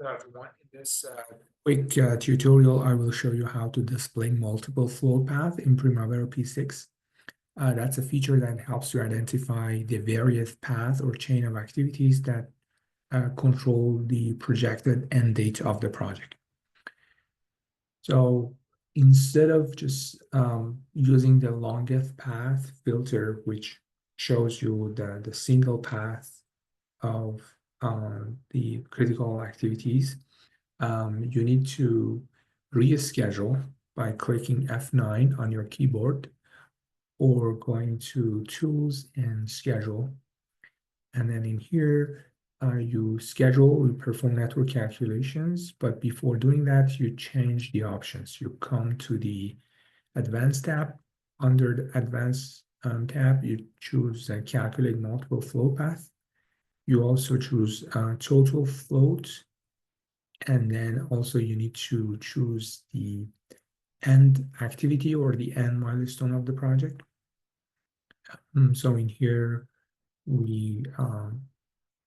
Hello everyone. In this quick tutorial, I will show you how to display multiple flow paths in Primavera P6. That's a feature that helps you identify the various paths or chain of activities that control the projected end date of the project. So instead of just using the longest path filter, which shows you the single path of the critical activities, you need to reschedule by clicking F9 on your keyboard or going to Tools and Schedule. And then in here, you schedule, you perform network calculations, but before doing that, you change the options. You come to the Advanced tab. Under the Advanced tab, you choose Calculate Multiple Flow Path. You also choose Total Float, and then also you need to choose the end activity or the end milestone of the project. So in here, we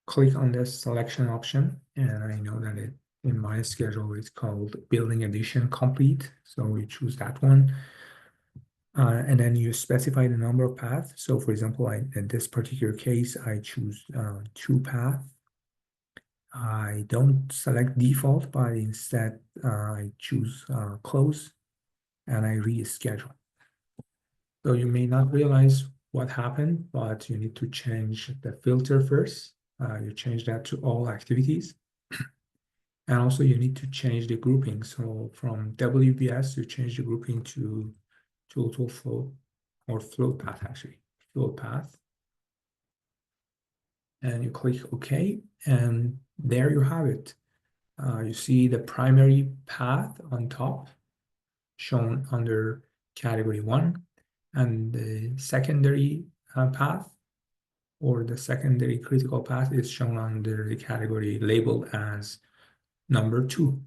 click on this selection option, and I know that in my schedule it's called Building Addition Complete, so we choose that one. And then you specify the number of paths. So for example, in this particular case, I choose 2 paths. I don't select default, but instead I choose close and I reschedule. So you may not realize what happened, but you need to change the filter first. You change that to all activities. And also you need to change the grouping. So from WBS, you change the grouping to total flow or flow path, actually, flow path. And you click OK, and there you have it. You see the primary path on top shown under category 1, and the secondary path or the secondary critical path is shown under the category labeled as number 2.